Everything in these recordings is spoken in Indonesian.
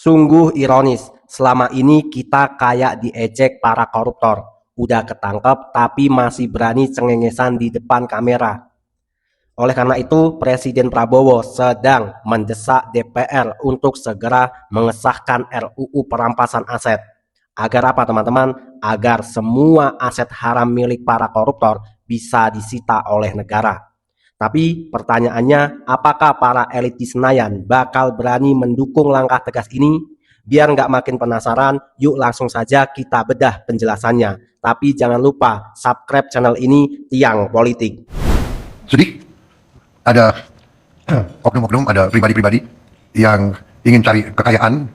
Sungguh ironis, selama ini kita kayak diejek para koruptor. Udah ketangkep tapi masih berani cengengesan di depan kamera. Oleh karena itu, Presiden Prabowo sedang mendesak DPR untuk segera mengesahkan RUU perampasan aset. Agar apa teman-teman? Agar semua aset haram milik para koruptor bisa disita oleh negara. Tapi pertanyaannya, apakah para elit di Senayan bakal berani mendukung langkah tegas ini? Biar nggak makin penasaran, yuk langsung saja kita bedah penjelasannya. Tapi jangan lupa subscribe channel ini, Tiang Politik. Sedih, ada oknum-oknum, ada pribadi-pribadi yang ingin cari kekayaan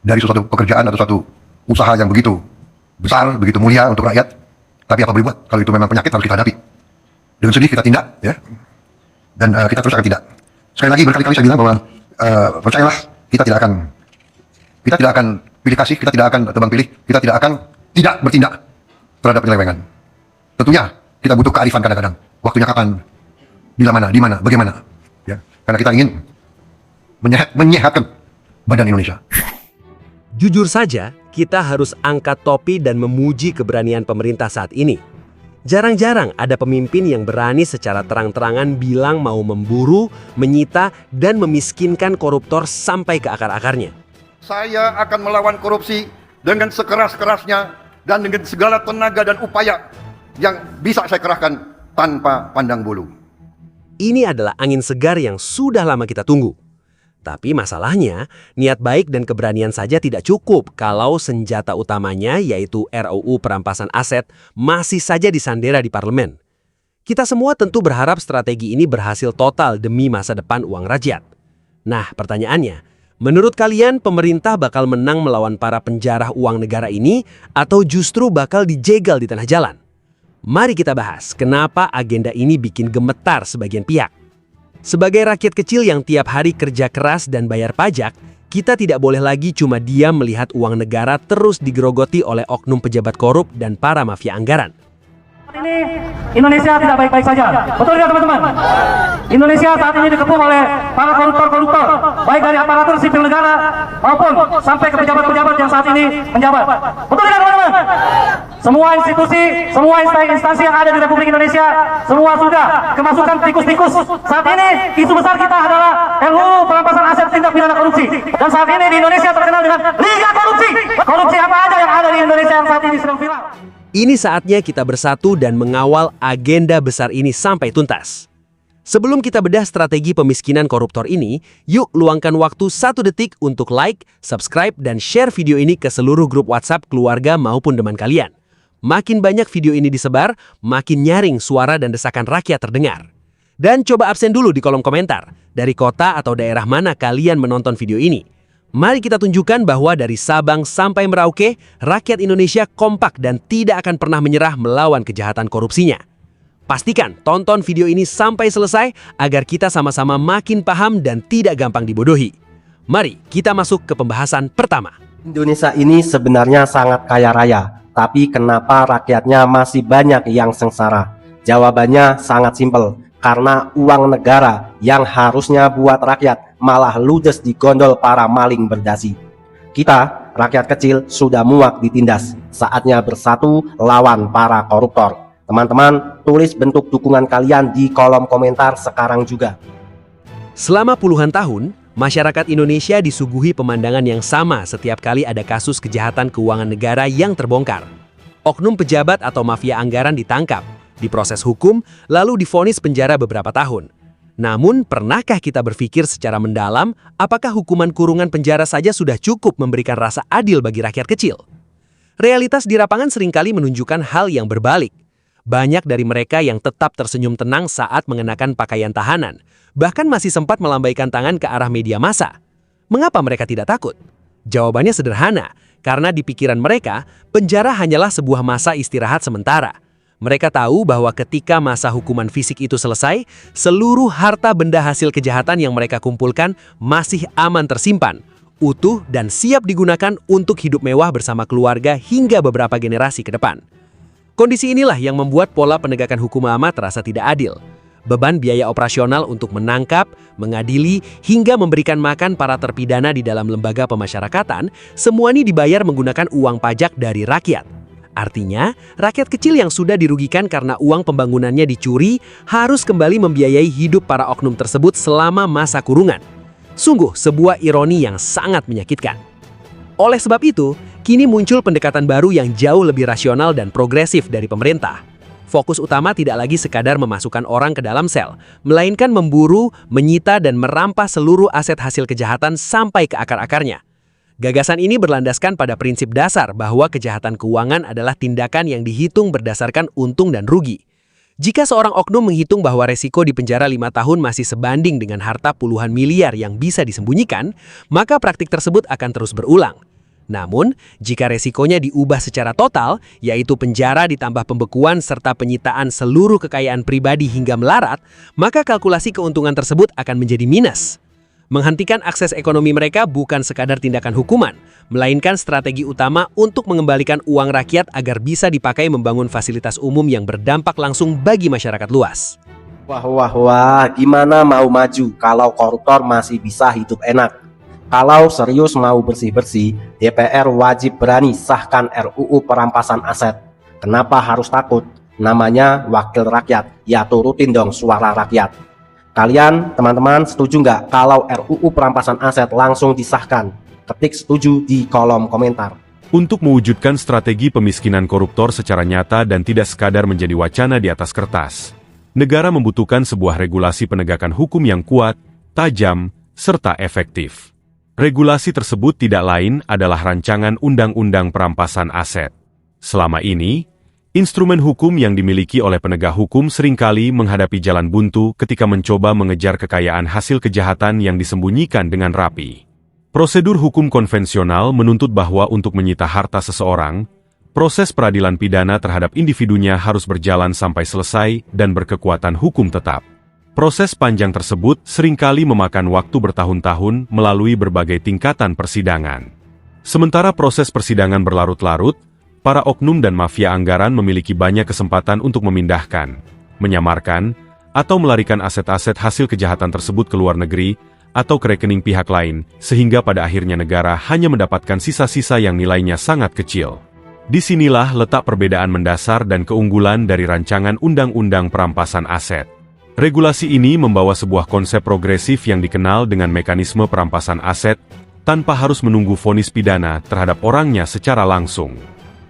dari suatu pekerjaan atau suatu usaha yang begitu besar, begitu mulia untuk rakyat. Tapi apa boleh buat, kalau itu memang penyakit harus kita hadapi. Dengan sedih kita tindak, ya, dan kita terus akan tindak. Sekali lagi berkali-kali saya bilang bahwa percayalah, kita tidak akan pilih kasih, kita tidak akan tebang pilih, kita tidak akan tidak bertindak terhadap penyelewengan. Tentunya kita butuh kearifan kadang-kadang. Waktunya kapan, bila mana, di mana, bagaimana, ya, karena kita ingin menyehatkan badan Indonesia. Jujur saja, kita harus angkat topi dan memuji keberanian pemerintah saat ini. Jarang-jarang ada pemimpin yang berani secara terang-terangan bilang mau memburu, menyita, dan memiskinkan koruptor sampai ke akar-akarnya. Saya akan melawan korupsi dengan sekeras-kerasnya dan dengan segala tenaga dan upaya yang bisa saya kerahkan tanpa pandang bulu. Ini adalah angin segar yang sudah lama kita tunggu. Tapi masalahnya, niat baik dan keberanian saja tidak cukup kalau senjata utamanya, yaitu RUU perampasan aset, masih saja disandera di parlemen. Kita semua tentu berharap strategi ini berhasil total demi masa depan uang rakyat. Nah, pertanyaannya, menurut kalian pemerintah bakal menang melawan para penjarah uang negara ini atau justru bakal dijegal di tengah jalan? Mari kita bahas kenapa agenda ini bikin gemetar sebagian pihak. Sebagai rakyat kecil yang tiap hari kerja keras dan bayar pajak, kita tidak boleh lagi cuma diam melihat uang negara terus digerogoti oleh oknum pejabat korup dan para mafia anggaran. Ini Indonesia tidak baik-baik saja. Betul tidak teman-teman? Indonesia saat ini dikepung oleh para koruptor-koruptor, baik dari aparatur sipil negara maupun sampai ke pejabat-pejabat yang saat ini menjabat. Betul tidak teman-teman? Semua institusi, semua instansi yang ada di Republik Indonesia, semua sudah kemasukan tikus-tikus. Saat ini isu besar kita adalah RUU perampasan aset tindak pidana korupsi. Dan saat ini di Indonesia terkenal dengan Liga Korupsi. Korupsi apa aja yang ada di Indonesia yang saat ini sedang viral. Ini saatnya kita bersatu dan mengawal agenda besar ini sampai tuntas. Sebelum kita bedah strategi pemiskinan koruptor ini, yuk luangkan waktu 1 detik untuk like, subscribe, dan share video ini ke seluruh grup WhatsApp keluarga maupun teman kalian. Makin banyak video ini disebar, makin nyaring suara dan desakan rakyat terdengar. Dan coba absen dulu di kolom komentar, dari kota atau daerah mana kalian menonton video ini. Mari kita tunjukkan bahwa dari Sabang sampai Merauke, rakyat Indonesia kompak dan tidak akan pernah menyerah melawan kejahatan korupsinya. Pastikan tonton video ini sampai selesai agar kita sama-sama makin paham dan tidak gampang dibodohi. Mari kita masuk ke pembahasan pertama. Indonesia ini sebenarnya sangat kaya raya, tapi kenapa rakyatnya masih banyak yang sengsara? Jawabannya sangat simpel, karena uang negara yang harusnya buat rakyat malah ludes digondol para maling berdasi. Kita, rakyat kecil, sudah muak ditindas. Saatnya bersatu lawan para koruptor. Teman-teman, tulis bentuk dukungan kalian di kolom komentar sekarang juga. Selama puluhan tahun, masyarakat Indonesia disuguhi pemandangan yang sama setiap kali ada kasus kejahatan keuangan negara yang terbongkar. Oknum pejabat atau mafia anggaran ditangkap, diproses hukum, lalu divonis penjara beberapa tahun. Namun, pernahkah kita berpikir secara mendalam apakah hukuman kurungan penjara saja sudah cukup memberikan rasa adil bagi rakyat kecil? Realitas di lapangan seringkali menunjukkan hal yang berbalik. Banyak dari mereka yang tetap tersenyum tenang saat mengenakan pakaian tahanan, bahkan masih sempat melambaikan tangan ke arah media massa. Mengapa mereka tidak takut? Jawabannya sederhana, karena di pikiran mereka, penjara hanyalah sebuah masa istirahat sementara. Mereka tahu bahwa ketika masa hukuman fisik itu selesai, seluruh harta benda hasil kejahatan yang mereka kumpulkan masih aman tersimpan, utuh dan siap digunakan untuk hidup mewah bersama keluarga hingga beberapa generasi ke depan. Kondisi inilah yang membuat pola penegakan hukum lama terasa tidak adil. beban biaya operasional untuk menangkap, mengadili, hingga memberikan makan para terpidana di dalam lembaga pemasyarakatan, semua ini dibayar menggunakan uang pajak dari rakyat. Artinya, rakyat kecil yang sudah dirugikan karena uang pembangunannya dicuri harus kembali membiayai hidup para oknum tersebut selama masa kurungan. Sungguh sebuah ironi yang sangat menyakitkan. Oleh sebab itu, kini muncul pendekatan baru yang jauh lebih rasional dan progresif dari pemerintah. Fokus utama tidak lagi sekadar memasukkan orang ke dalam sel, melainkan memburu, menyita, dan merampas seluruh aset hasil kejahatan sampai ke akar-akarnya. Gagasan ini berlandaskan pada prinsip dasar bahwa kejahatan keuangan adalah tindakan yang dihitung berdasarkan untung dan rugi. Jika seorang oknum menghitung bahwa resiko di penjara 5 tahun masih sebanding dengan harta puluhan miliar yang bisa disembunyikan, maka praktik tersebut akan terus berulang. Namun, jika resikonya diubah secara total, yaitu penjara ditambah pembekuan serta penyitaan seluruh kekayaan pribadi hingga melarat, maka kalkulasi keuntungan tersebut akan menjadi minus. Menghentikan akses ekonomi mereka bukan sekadar tindakan hukuman, melainkan strategi utama untuk mengembalikan uang rakyat agar bisa dipakai membangun fasilitas umum yang berdampak langsung bagi masyarakat luas. Wah, gimana mau maju kalau koruptor masih bisa hidup enak? Kalau serius mau bersih-bersih, DPR wajib berani sahkan RUU perampasan aset. Kenapa harus takut? Namanya wakil rakyat, ya turutin dong suara rakyat. Kalian, teman-teman, setuju nggak kalau RUU perampasan aset langsung disahkan? Ketik setuju di kolom komentar. Untuk mewujudkan strategi pemiskinan koruptor secara nyata dan tidak sekadar menjadi wacana di atas kertas, negara membutuhkan sebuah regulasi penegakan hukum yang kuat, tajam, serta efektif. Regulasi tersebut tidak lain adalah rancangan Undang-Undang Perampasan Aset. Selama ini, instrumen hukum yang dimiliki oleh penegak hukum seringkali menghadapi jalan buntu ketika mencoba mengejar kekayaan hasil kejahatan yang disembunyikan dengan rapi. Prosedur hukum konvensional menuntut bahwa untuk menyita harta seseorang, proses peradilan pidana terhadap individunya harus berjalan sampai selesai dan berkekuatan hukum tetap. Proses panjang tersebut seringkali memakan waktu bertahun-tahun melalui berbagai tingkatan persidangan. Sementara proses persidangan berlarut-larut, para oknum dan mafia anggaran memiliki banyak kesempatan untuk memindahkan, menyamarkan, atau melarikan aset-aset hasil kejahatan tersebut ke luar negeri atau ke rekening pihak lain, sehingga pada akhirnya negara hanya mendapatkan sisa-sisa yang nilainya sangat kecil. Disinilah letak perbedaan mendasar dan keunggulan dari rancangan Undang-Undang Perampasan Aset. Regulasi ini membawa sebuah konsep progresif yang dikenal dengan mekanisme perampasan aset, tanpa harus menunggu vonis pidana terhadap orangnya secara langsung.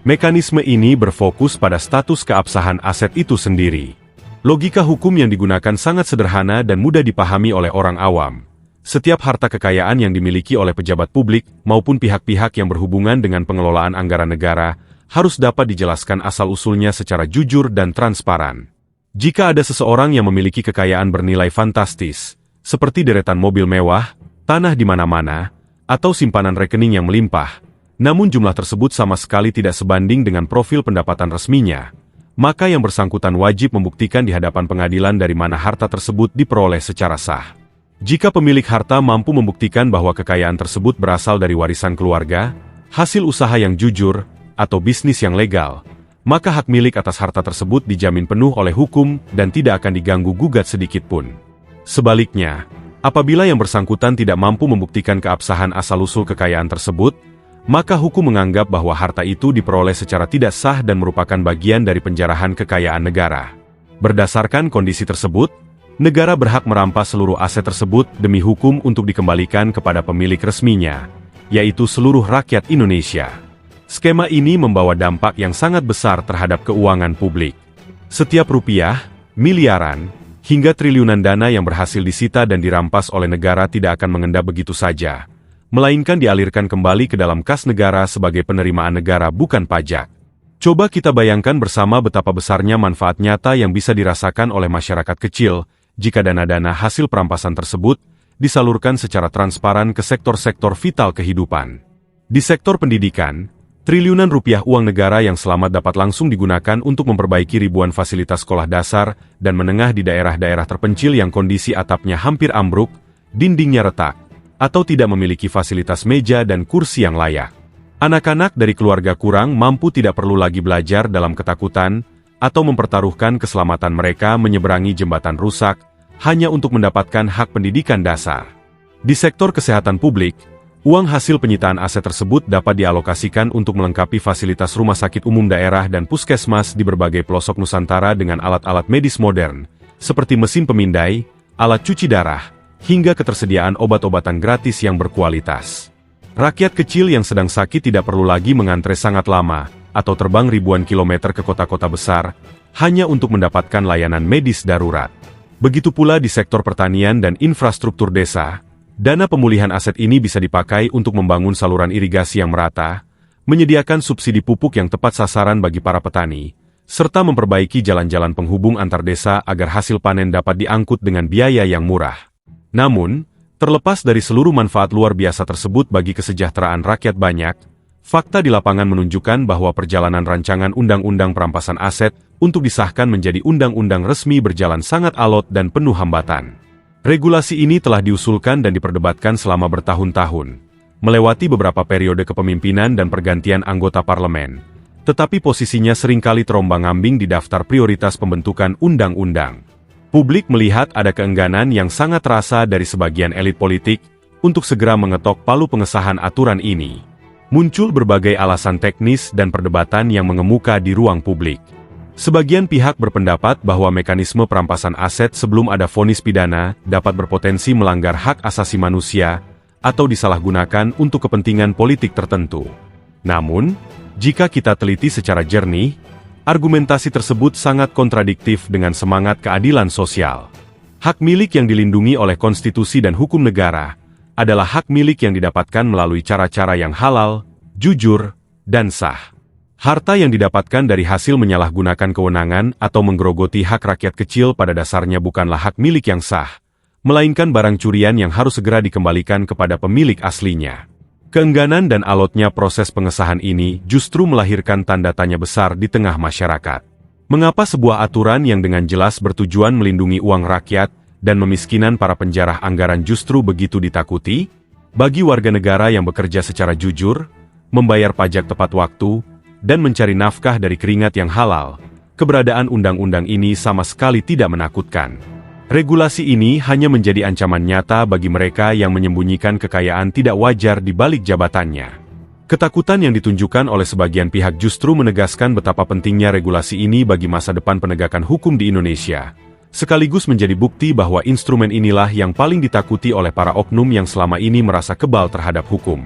Mekanisme ini berfokus pada status keabsahan aset itu sendiri. Logika hukum yang digunakan sangat sederhana dan mudah dipahami oleh orang awam. Setiap harta kekayaan yang dimiliki oleh pejabat publik maupun pihak-pihak yang berhubungan dengan pengelolaan anggaran negara harus dapat dijelaskan asal-usulnya secara jujur dan transparan. Jika ada seseorang yang memiliki kekayaan bernilai fantastis, seperti deretan mobil mewah, tanah di mana-mana, atau simpanan rekening yang melimpah, namun jumlah tersebut sama sekali tidak sebanding dengan profil pendapatan resminya, maka yang bersangkutan wajib membuktikan di hadapan pengadilan dari mana harta tersebut diperoleh secara sah. Jika pemilik harta mampu membuktikan bahwa kekayaan tersebut berasal dari warisan keluarga, hasil usaha yang jujur, atau bisnis yang legal, maka hak milik atas harta tersebut dijamin penuh oleh hukum dan tidak akan diganggu-gugat sedikit pun. Sebaliknya, apabila yang bersangkutan tidak mampu membuktikan keabsahan asal-usul kekayaan tersebut, maka hukum menganggap bahwa harta itu diperoleh secara tidak sah dan merupakan bagian dari penjarahan kekayaan negara. Berdasarkan kondisi tersebut, negara berhak merampas seluruh aset tersebut demi hukum untuk dikembalikan kepada pemilik resminya, yaitu seluruh rakyat Indonesia. Skema ini membawa dampak yang sangat besar terhadap keuangan publik. Setiap rupiah, miliaran, hingga triliunan dana yang berhasil disita dan dirampas oleh negara tidak akan mengendap begitu saja, melainkan dialirkan kembali ke dalam kas negara sebagai penerimaan negara bukan pajak. Coba kita bayangkan bersama betapa besarnya manfaat nyata yang bisa dirasakan oleh masyarakat kecil jika dana-dana hasil perampasan tersebut disalurkan secara transparan ke sektor-sektor vital kehidupan. Di sektor pendidikan, triliunan rupiah uang negara yang selamat dapat langsung digunakan untuk memperbaiki ribuan fasilitas sekolah dasar dan menengah di daerah-daerah terpencil yang kondisi atapnya hampir ambruk, dindingnya retak, atau tidak memiliki fasilitas meja dan kursi yang layak. Anak-anak dari keluarga kurang mampu tidak perlu lagi belajar dalam ketakutan atau mempertaruhkan keselamatan mereka menyeberangi jembatan rusak hanya untuk mendapatkan hak pendidikan dasar. Di sektor kesehatan publik, uang hasil penyitaan aset tersebut dapat dialokasikan untuk melengkapi fasilitas rumah sakit umum daerah dan puskesmas di berbagai pelosok Nusantara dengan alat-alat medis modern, seperti mesin pemindai, alat cuci darah, hingga ketersediaan obat-obatan gratis yang berkualitas. Rakyat kecil yang sedang sakit tidak perlu lagi mengantre sangat lama, atau terbang ribuan kilometer ke kota-kota besar, hanya untuk mendapatkan layanan medis darurat. Begitu pula di sektor pertanian dan infrastruktur desa, dana pemulihan aset ini bisa dipakai untuk membangun saluran irigasi yang merata, menyediakan subsidi pupuk yang tepat sasaran bagi para petani, serta memperbaiki jalan-jalan penghubung antar desa agar hasil panen dapat diangkut dengan biaya yang murah. Namun, terlepas dari seluruh manfaat luar biasa tersebut bagi kesejahteraan rakyat banyak, fakta di lapangan menunjukkan bahwa perjalanan rancangan Undang-Undang Perampasan Aset untuk disahkan menjadi undang-undang resmi berjalan sangat alot dan penuh hambatan. Regulasi ini telah diusulkan dan diperdebatkan selama bertahun-tahun, melewati beberapa periode kepemimpinan dan pergantian anggota parlemen, tetapi posisinya seringkali terombang-ambing di daftar prioritas pembentukan undang-undang. Publik melihat ada keengganan yang sangat terasa dari sebagian elit politik untuk segera mengetok palu pengesahan aturan ini. Muncul berbagai alasan teknis dan perdebatan yang mengemuka di ruang publik. Sebagian pihak berpendapat bahwa mekanisme perampasan aset sebelum ada vonis pidana dapat berpotensi melanggar hak asasi manusia atau disalahgunakan untuk kepentingan politik tertentu. Namun, jika kita teliti secara jernih, argumentasi tersebut sangat kontradiktif dengan semangat keadilan sosial. Hak milik yang dilindungi oleh konstitusi dan hukum negara adalah hak milik yang didapatkan melalui cara-cara yang halal, jujur, dan sah. Harta yang didapatkan dari hasil menyalahgunakan kewenangan atau menggerogoti hak rakyat kecil pada dasarnya bukanlah hak milik yang sah, melainkan barang curian yang harus segera dikembalikan kepada pemilik aslinya. Keengganan dan alotnya proses pengesahan ini justru melahirkan tanda tanya besar di tengah masyarakat. Mengapa sebuah aturan yang dengan jelas bertujuan melindungi uang rakyat dan memiskinkan para penjarah anggaran justru begitu ditakuti? Bagi warga negara yang bekerja secara jujur, membayar pajak tepat waktu, dan mencari nafkah dari keringat yang halal, keberadaan undang-undang ini sama sekali tidak menakutkan. Regulasi ini hanya menjadi ancaman nyata bagi mereka yang menyembunyikan kekayaan tidak wajar di balik jabatannya. Ketakutan yang ditunjukkan oleh sebagian pihak justru menegaskan betapa pentingnya regulasi ini bagi masa depan penegakan hukum di Indonesia, sekaligus menjadi bukti bahwa instrumen inilah yang paling ditakuti oleh para oknum yang selama ini merasa kebal terhadap hukum.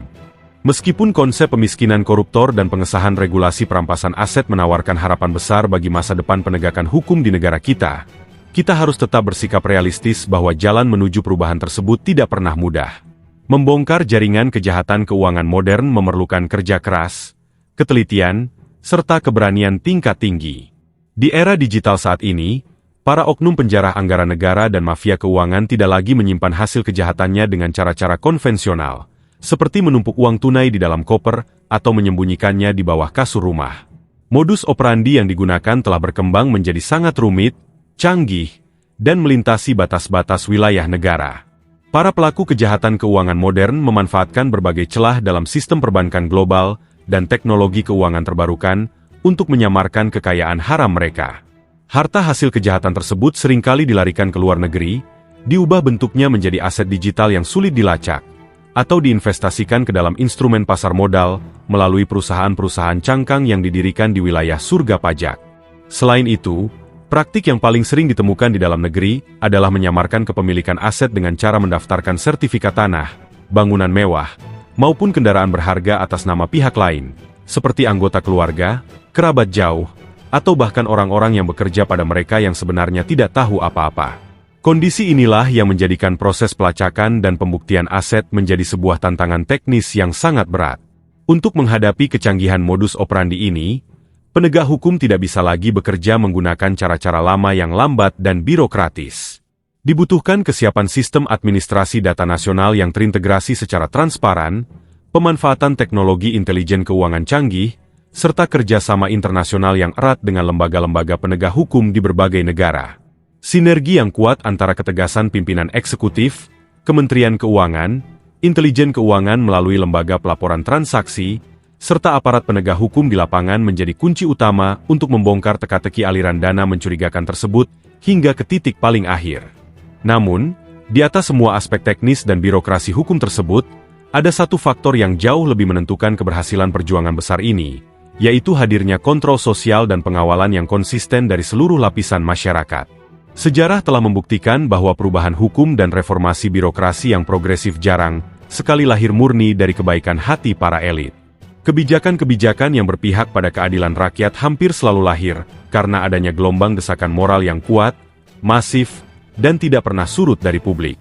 Meskipun konsep pemiskinan koruptor dan pengesahan regulasi perampasan aset menawarkan harapan besar bagi masa depan penegakan hukum di negara kita, kita harus tetap bersikap realistis bahwa jalan menuju perubahan tersebut tidak pernah mudah. Membongkar jaringan kejahatan keuangan modern memerlukan kerja keras, ketelitian, serta keberanian tingkat tinggi. Di era digital saat ini, para oknum penjarah anggaran negara dan mafia keuangan tidak lagi menyimpan hasil kejahatannya dengan cara-cara konvensional, seperti menumpuk uang tunai di dalam koper atau menyembunyikannya di bawah kasur rumah. Modus operandi yang digunakan telah berkembang menjadi sangat rumit, canggih, dan melintasi batas-batas wilayah negara. Para pelaku kejahatan keuangan modern memanfaatkan berbagai celah dalam sistem perbankan global dan teknologi keuangan terbarukan untuk menyamarkan kekayaan haram mereka. Harta hasil kejahatan tersebut seringkali dilarikan ke luar negeri, diubah bentuknya menjadi aset digital yang sulit dilacak, atau diinvestasikan ke dalam instrumen pasar modal melalui perusahaan-perusahaan cangkang yang didirikan di wilayah surga pajak. Selain itu, praktik yang paling sering ditemukan di dalam negeri adalah menyamarkan kepemilikan aset dengan cara mendaftarkan sertifikat tanah, bangunan mewah, maupun kendaraan berharga atas nama pihak lain, seperti anggota keluarga, kerabat jauh, atau bahkan orang-orang yang bekerja pada mereka yang sebenarnya tidak tahu apa-apa. Kondisi inilah yang menjadikan proses pelacakan dan pembuktian aset menjadi sebuah tantangan teknis yang sangat berat. Untuk menghadapi kecanggihan modus operandi ini, penegak hukum tidak bisa lagi bekerja menggunakan cara-cara lama yang lambat dan birokratis. Dibutuhkan kesiapan sistem administrasi data nasional yang terintegrasi secara transparan, pemanfaatan teknologi intelijen keuangan canggih, serta kerjasama internasional yang erat dengan lembaga-lembaga penegak hukum di berbagai negara. Sinergi yang kuat antara ketegasan pimpinan eksekutif, Kementerian Keuangan, intelijen keuangan melalui lembaga pelaporan transaksi, serta aparat penegak hukum di lapangan menjadi kunci utama untuk membongkar teka-teki aliran dana mencurigakan tersebut hingga ke titik paling akhir. Namun, di atas semua aspek teknis dan birokrasi hukum tersebut, ada satu faktor yang jauh lebih menentukan keberhasilan perjuangan besar ini, yaitu hadirnya kontrol sosial dan pengawalan yang konsisten dari seluruh lapisan masyarakat. Sejarah telah membuktikan bahwa perubahan hukum dan reformasi birokrasi yang progresif jarang sekali lahir murni dari kebaikan hati para elit. Kebijakan-kebijakan yang berpihak pada keadilan rakyat hampir selalu lahir karena adanya gelombang desakan moral yang kuat, masif, dan tidak pernah surut dari publik.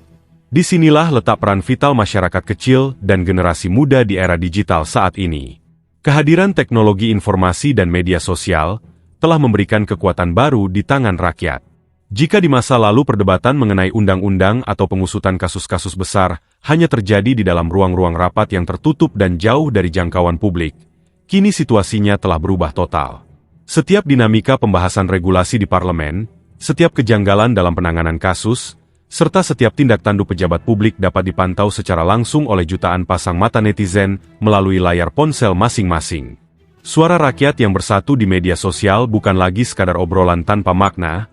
Disinilah letak peran vital masyarakat kecil dan generasi muda di era digital saat ini. Kehadiran teknologi informasi dan media sosial telah memberikan kekuatan baru di tangan rakyat. Jika di masa lalu perdebatan mengenai undang-undang atau pengusutan kasus-kasus besar hanya terjadi di dalam ruang-ruang rapat yang tertutup dan jauh dari jangkauan publik, kini situasinya telah berubah total. Setiap dinamika pembahasan regulasi di parlemen, setiap kejanggalan dalam penanganan kasus, serta setiap tindak tanduk pejabat publik dapat dipantau secara langsung oleh jutaan pasang mata netizen melalui layar ponsel masing-masing. Suara rakyat yang bersatu di media sosial bukan lagi sekadar obrolan tanpa makna,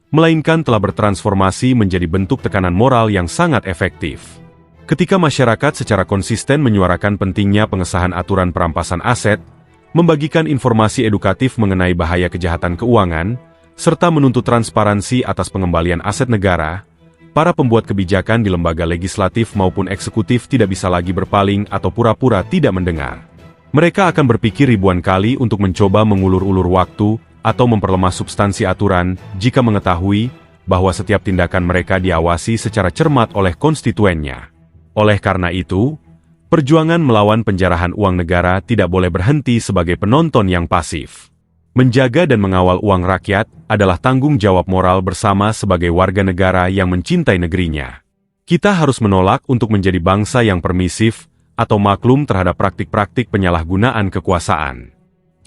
melainkan telah bertransformasi menjadi bentuk tekanan moral yang sangat efektif. Ketika masyarakat secara konsisten menyuarakan pentingnya pengesahan aturan perampasan aset, membagikan informasi edukatif mengenai bahaya kejahatan keuangan, serta menuntut transparansi atas pengembalian aset negara, para pembuat kebijakan di lembaga legislatif maupun eksekutif tidak bisa lagi berpaling atau pura-pura tidak mendengar. Mereka akan berpikir ribuan kali untuk mencoba mengulur-ulur waktu atau memperlemah substansi aturan jika mengetahui bahwa setiap tindakan mereka diawasi secara cermat oleh konstituennya. Oleh karena itu, perjuangan melawan penjarahan uang negara tidak boleh berhenti sebagai penonton yang pasif. Menjaga dan mengawal uang rakyat adalah tanggung jawab moral bersama sebagai warga negara yang mencintai negerinya. Kita harus menolak untuk menjadi bangsa yang permisif atau maklum terhadap praktik-praktik penyalahgunaan kekuasaan.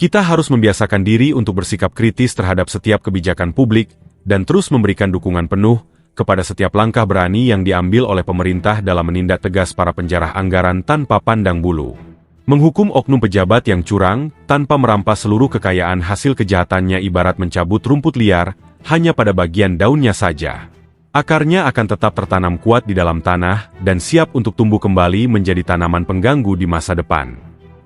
Kita harus membiasakan diri untuk bersikap kritis terhadap setiap kebijakan publik dan terus memberikan dukungan penuh kepada setiap langkah berani yang diambil oleh pemerintah dalam menindak tegas para penjarah anggaran tanpa pandang bulu. Menghukum oknum pejabat yang curang tanpa merampas seluruh kekayaan hasil kejahatannya ibarat mencabut rumput liar hanya pada bagian daunnya saja. Akarnya akan tetap tertanam kuat di dalam tanah dan siap untuk tumbuh kembali menjadi tanaman pengganggu di masa depan.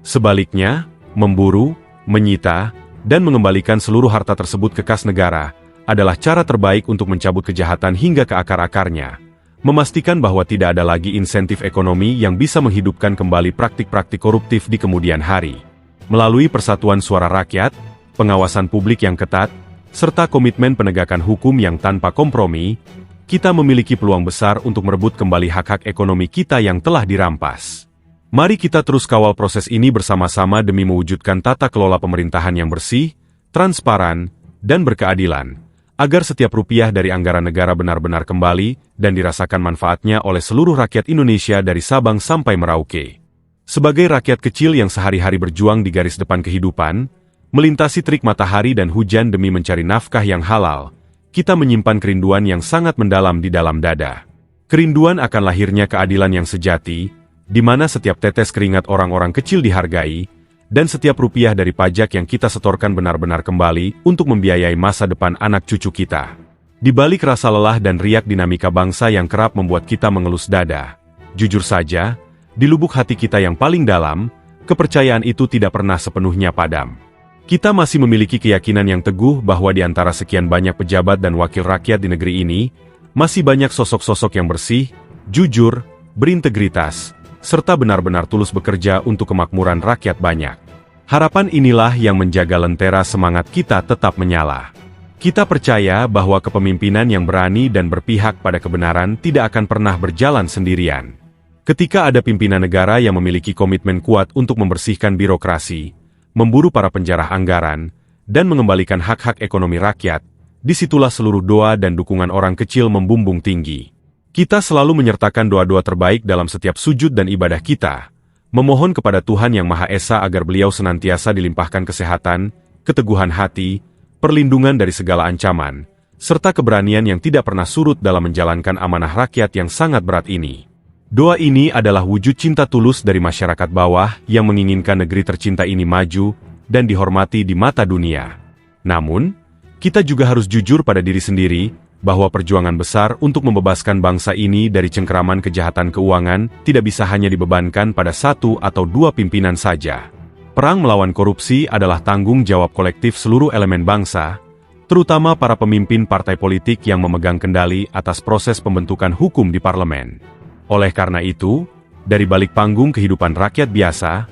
Sebaliknya, memburu, menyita, dan mengembalikan seluruh harta tersebut ke kas negara adalah cara terbaik untuk mencabut kejahatan hingga ke akar-akarnya, memastikan bahwa tidak ada lagi insentif ekonomi yang bisa menghidupkan kembali praktik-praktik koruptif di kemudian hari. Melalui persatuan suara rakyat, pengawasan publik yang ketat, serta komitmen penegakan hukum yang tanpa kompromi, kita memiliki peluang besar untuk merebut kembali hak-hak ekonomi kita yang telah dirampas. Mari kita terus kawal proses ini bersama-sama demi mewujudkan tata kelola pemerintahan yang bersih, transparan, dan berkeadilan, agar setiap rupiah dari anggaran negara benar-benar kembali dan dirasakan manfaatnya oleh seluruh rakyat Indonesia dari Sabang sampai Merauke. Sebagai rakyat kecil yang sehari-hari berjuang di garis depan kehidupan, melintasi terik matahari dan hujan demi mencari nafkah yang halal, kita menyimpan kerinduan yang sangat mendalam di dalam dada. Kerinduan akan lahirnya keadilan yang sejati, di mana setiap tetes keringat orang-orang kecil dihargai, dan setiap rupiah dari pajak yang kita setorkan benar-benar kembali untuk membiayai masa depan anak cucu kita. Di balik rasa lelah dan riak dinamika bangsa yang kerap membuat kita mengelus dada, jujur saja, di lubuk hati kita yang paling dalam, kepercayaan itu tidak pernah sepenuhnya padam. Kita masih memiliki keyakinan yang teguh bahwa di antara sekian banyak pejabat dan wakil rakyat di negeri ini, masih banyak sosok-sosok yang bersih, jujur, berintegritas, serta benar-benar tulus bekerja untuk kemakmuran rakyat banyak. Harapan inilah yang menjaga lentera semangat kita tetap menyala. Kita percaya bahwa kepemimpinan yang berani dan berpihak pada kebenaran tidak akan pernah berjalan sendirian. Ketika ada pimpinan negara yang memiliki komitmen kuat untuk membersihkan birokrasi, memburu para penjarah anggaran, dan mengembalikan hak-hak ekonomi rakyat, disitulah seluruh doa dan dukungan orang kecil membumbung tinggi. Kita selalu menyertakan doa-doa terbaik dalam setiap sujud dan ibadah kita, memohon kepada Tuhan Yang Maha Esa agar beliau senantiasa dilimpahkan kesehatan, keteguhan hati, perlindungan dari segala ancaman, serta keberanian yang tidak pernah surut dalam menjalankan amanah rakyat yang sangat berat ini. Doa ini adalah wujud cinta tulus dari masyarakat bawah yang menginginkan negeri tercinta ini maju dan dihormati di mata dunia. Namun, kita juga harus jujur pada diri sendiri bahwa perjuangan besar untuk membebaskan bangsa ini dari cengkeraman kejahatan keuangan tidak bisa hanya dibebankan pada satu atau dua pimpinan saja. Perang melawan korupsi adalah tanggung jawab kolektif seluruh elemen bangsa, terutama para pemimpin partai politik yang memegang kendali atas proses pembentukan hukum di parlemen. Oleh karena itu, dari balik panggung kehidupan rakyat biasa,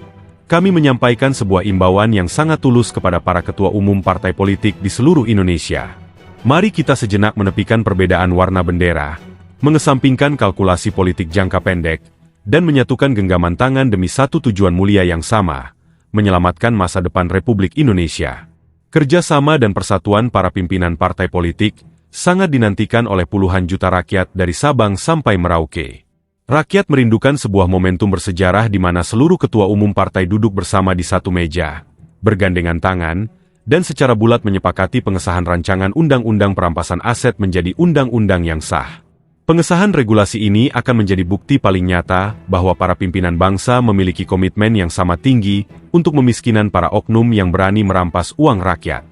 kami menyampaikan sebuah imbauan yang sangat tulus kepada para ketua umum partai politik di seluruh Indonesia. Mari kita sejenak menepikan perbedaan warna bendera, mengesampingkan kalkulasi politik jangka pendek, dan menyatukan genggaman tangan demi satu tujuan mulia yang sama, menyelamatkan masa depan Republik Indonesia. Kerjasama dan persatuan para pimpinan partai politik sangat dinantikan oleh puluhan juta rakyat dari Sabang sampai Merauke. Rakyat merindukan sebuah momentum bersejarah di mana seluruh ketua umum partai duduk bersama di satu meja, bergandengan tangan, dan secara bulat menyepakati pengesahan rancangan undang-undang perampasan aset menjadi undang-undang yang sah. Pengesahan regulasi ini akan menjadi bukti paling nyata bahwa para pimpinan bangsa memiliki komitmen yang sama tinggi untuk memiskinan para oknum yang berani merampas uang rakyat.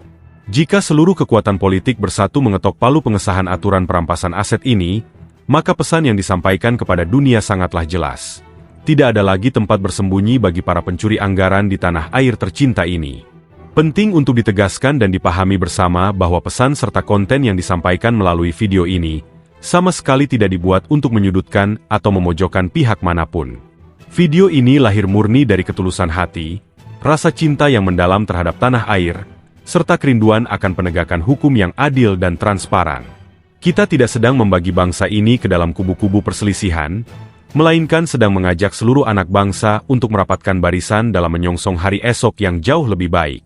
Jika seluruh kekuatan politik bersatu mengetok palu pengesahan aturan perampasan aset ini, maka pesan yang disampaikan kepada dunia sangatlah jelas. Tidak ada lagi tempat bersembunyi bagi para pencuri anggaran di tanah air tercinta ini. Penting untuk ditegaskan dan dipahami bersama bahwa pesan serta konten yang disampaikan melalui video ini sama sekali tidak dibuat untuk menyudutkan atau memojokkan pihak manapun. Video ini lahir murni dari ketulusan hati, rasa cinta yang mendalam terhadap tanah air, serta kerinduan akan penegakan hukum yang adil dan transparan. Kita tidak sedang membagi bangsa ini ke dalam kubu-kubu perselisihan, melainkan sedang mengajak seluruh anak bangsa untuk merapatkan barisan dalam menyongsong hari esok yang jauh lebih baik.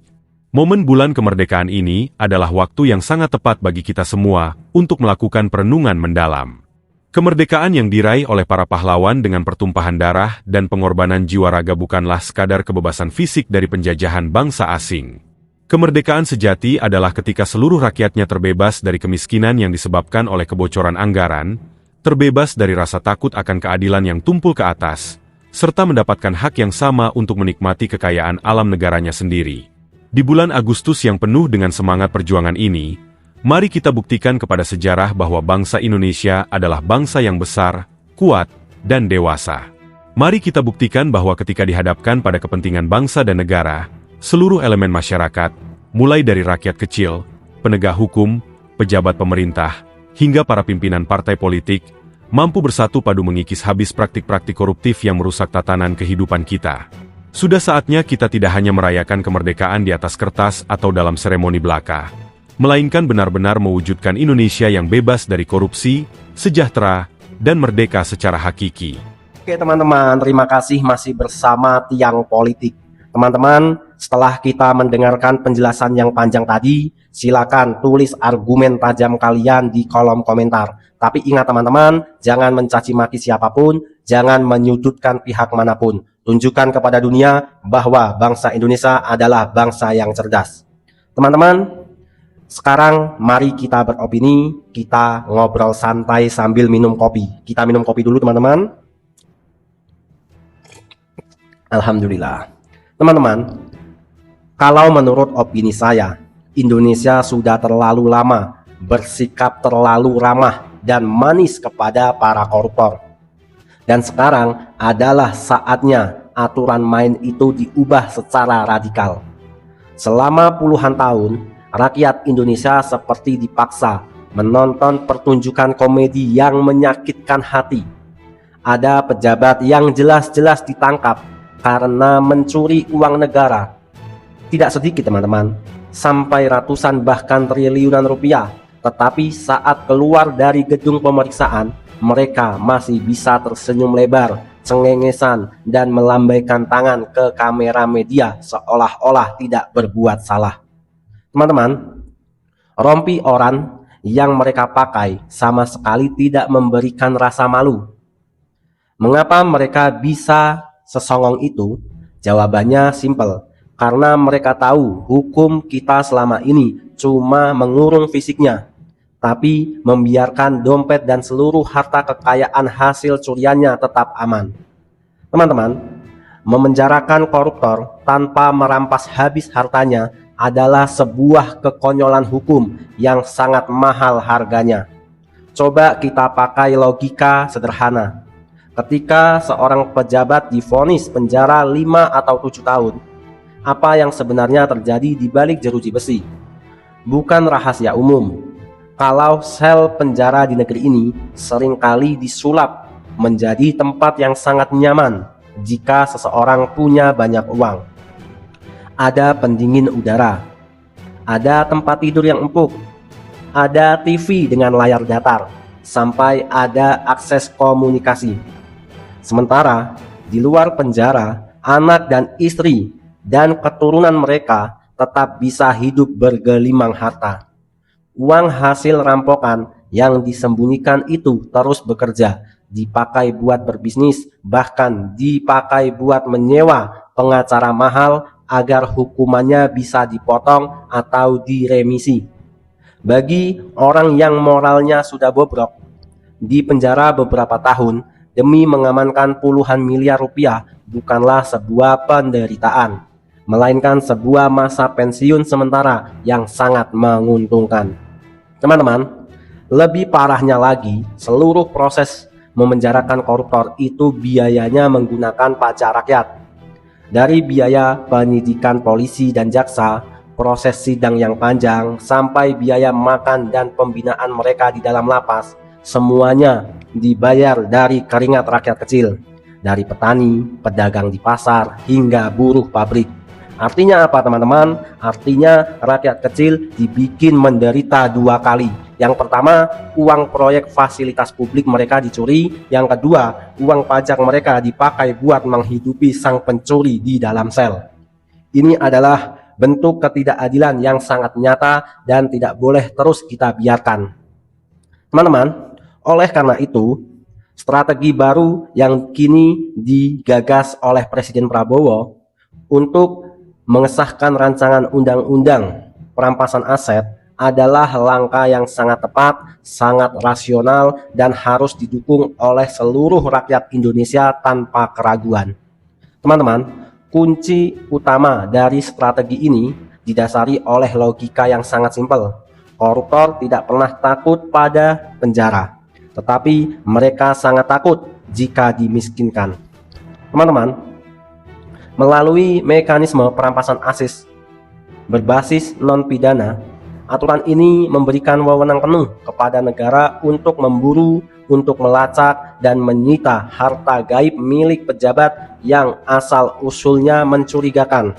Momen bulan kemerdekaan ini adalah waktu yang sangat tepat bagi kita semua untuk melakukan perenungan mendalam. Kemerdekaan yang diraih oleh para pahlawan dengan pertumpahan darah dan pengorbanan jiwa raga bukanlah sekadar kebebasan fisik dari penjajahan bangsa asing. Kemerdekaan sejati adalah ketika seluruh rakyatnya terbebas dari kemiskinan yang disebabkan oleh kebocoran anggaran, terbebas dari rasa takut akan keadilan yang tumpul ke atas, serta mendapatkan hak yang sama untuk menikmati kekayaan alam negaranya sendiri. Di bulan Agustus yang penuh dengan semangat perjuangan ini, mari kita buktikan kepada sejarah bahwa bangsa Indonesia adalah bangsa yang besar, kuat, dan dewasa. Mari kita buktikan bahwa ketika dihadapkan pada kepentingan bangsa dan negara, seluruh elemen masyarakat, mulai dari rakyat kecil, penegak hukum, pejabat pemerintah, hingga para pimpinan partai politik, mampu bersatu padu mengikis habis praktik-praktik koruptif yang merusak tatanan kehidupan kita. Sudah saatnya kita tidak hanya merayakan kemerdekaan di atas kertas atau dalam seremoni belaka, melainkan benar-benar mewujudkan Indonesia yang bebas dari korupsi, sejahtera, dan merdeka secara hakiki. Oke teman-teman, terima kasih masih bersama Tiang Politik. Teman-teman, setelah kita mendengarkan penjelasan yang panjang tadi, silakan tulis argumen tajam kalian di kolom komentar. Tapi ingat teman-teman, jangan mencaci maki siapapun, jangan menyudutkan pihak manapun. Tunjukkan kepada dunia bahwa bangsa Indonesia adalah bangsa yang cerdas. Teman-teman, sekarang mari kita beropini, kita ngobrol santai sambil minum kopi. Kita minum kopi dulu teman-teman. Alhamdulillah. Teman-teman, kalau menurut opini saya, Indonesia sudah terlalu lama bersikap terlalu ramah dan manis kepada para koruptor. Dan sekarang adalah saatnya aturan main itu diubah secara radikal. Selama puluhan tahun, rakyat Indonesia seperti dipaksa menonton pertunjukan komedi yang menyakitkan hati. Ada pejabat yang jelas-jelas ditangkap karena mencuri uang negara. Tidak sedikit teman-teman, sampai ratusan bahkan triliunan rupiah. Tetapi saat keluar dari gedung pemeriksaan, mereka masih bisa tersenyum lebar, cengengesan, dan melambaikan tangan ke kamera media seolah-olah tidak berbuat salah. Teman-teman, rompi oran yang mereka pakai sama sekali tidak memberikan rasa malu. Mengapa mereka bisa sesongong itu? Jawabannya simpel, karena mereka tahu hukum kita selama ini cuma mengurung fisiknya, tapi membiarkan dompet dan seluruh harta kekayaan hasil curiannya tetap aman. Teman-teman, memenjarakan koruptor tanpa merampas habis hartanya adalah sebuah kekonyolan hukum yang sangat mahal harganya. Coba kita pakai logika sederhana. Ketika seorang pejabat divonis penjara 5 atau 7 tahun, apa yang sebenarnya terjadi di balik jeruji besi? Bukan rahasia umum. Kalau sel penjara di negeri ini seringkali disulap menjadi tempat yang sangat nyaman jika seseorang punya banyak uang. Ada pendingin udara, ada tempat tidur yang empuk, ada TV dengan layar datar, sampai ada akses komunikasi. Sementara di luar penjara, anak dan istri dan keturunan mereka tetap bisa hidup bergelimang harta. Uang hasil rampokan yang disembunyikan itu terus bekerja, dipakai buat berbisnis, bahkan dipakai buat menyewa pengacara mahal agar hukumannya bisa dipotong atau diremisi. Bagi orang yang moralnya sudah bobrok, di penjara beberapa tahun demi mengamankan puluhan miliar rupiah bukanlah sebuah penderitaan, melainkan sebuah masa pensiun sementara yang sangat menguntungkan. Teman-teman, lebih parahnya lagi, seluruh proses memenjarakan koruptor itu biayanya menggunakan pajak rakyat. Dari biaya penyidikan polisi dan jaksa, proses sidang yang panjang, sampai biaya makan dan pembinaan mereka di dalam lapas, semuanya dibayar dari keringat rakyat kecil, dari petani, pedagang di pasar, hingga buruh pabrik. Artinya apa teman-teman? Artinya rakyat kecil dibikin menderita 2 kali. Yang pertama, uang proyek fasilitas publik mereka dicuri. Yang kedua, uang pajak mereka dipakai buat menghidupi sang pencuri di dalam sel. Ini adalah bentuk ketidakadilan yang sangat nyata dan tidak boleh terus kita biarkan. Teman-teman, oleh karena itu, strategi baru yang kini digagas oleh Presiden Prabowo untuk mengesahkan rancangan undang-undang perampasan aset adalah langkah yang sangat tepat, sangat rasional, dan harus didukung oleh seluruh rakyat Indonesia tanpa keraguan. Teman-teman, kunci utama dari strategi ini didasari oleh logika yang sangat simpel. Koruptor tidak pernah takut pada penjara, tetapi mereka sangat takut jika dimiskinkan. Teman-teman, melalui mekanisme perampasan aset berbasis non-pidana, aturan ini memberikan wewenang penuh kepada negara untuk memburu, untuk melacak, dan menyita harta gaib milik pejabat yang asal-usulnya mencurigakan.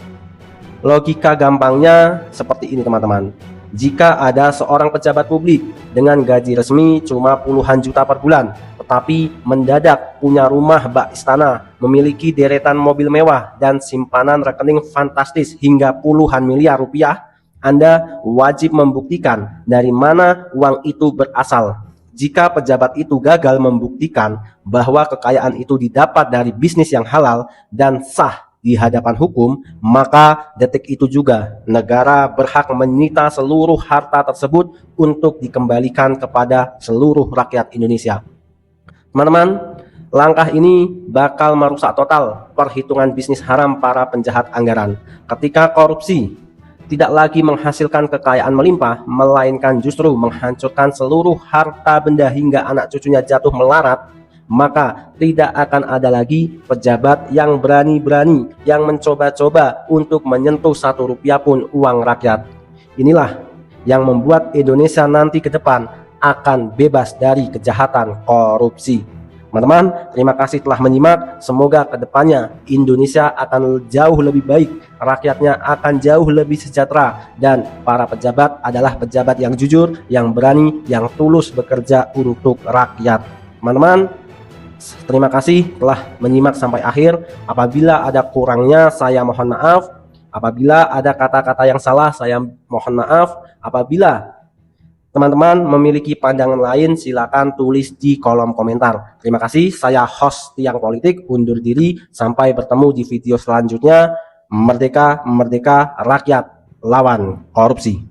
Logika gampangnya seperti ini teman-teman. Jika ada seorang pejabat publik dengan gaji resmi cuma puluhan juta per bulan, tetapi mendadak punya rumah bak istana, memiliki deretan mobil mewah, dan simpanan rekening fantastis hingga puluhan miliar rupiah, Anda wajib membuktikan dari mana uang itu berasal. Jika pejabat itu gagal membuktikan bahwa kekayaan itu didapat dari bisnis yang halal dan sah di hadapan hukum, maka detik itu juga negara berhak menyita seluruh harta tersebut untuk dikembalikan kepada seluruh rakyat Indonesia. Teman-teman, langkah ini bakal merusak total perhitungan bisnis haram para penjahat anggaran. Ketika korupsi tidak lagi menghasilkan kekayaan melimpah, melainkan justru menghancurkan seluruh harta benda hingga anak cucunya jatuh melarat, maka tidak akan ada lagi pejabat yang berani-berani yang mencoba-coba untuk menyentuh 1 rupiah pun uang rakyat. Inilah yang membuat Indonesia nanti ke depan akan bebas dari kejahatan korupsi. Teman-teman, terima kasih telah menyimak. Semoga kedepannya Indonesia akan jauh lebih baik, rakyatnya akan jauh lebih sejahtera, dan para pejabat adalah pejabat yang jujur, yang berani, yang tulus bekerja untuk rakyat. Teman-teman, terima kasih telah menyimak sampai akhir. Apabila ada kurangnya, saya mohon maaf. Apabila ada kata-kata yang salah, saya mohon maaf. Apabila teman-teman memiliki pandangan lain, silakan tulis di kolom komentar. Terima kasih, saya host Tiang Politik, undur diri. Sampai bertemu di video selanjutnya. Merdeka, merdeka, rakyat lawan korupsi.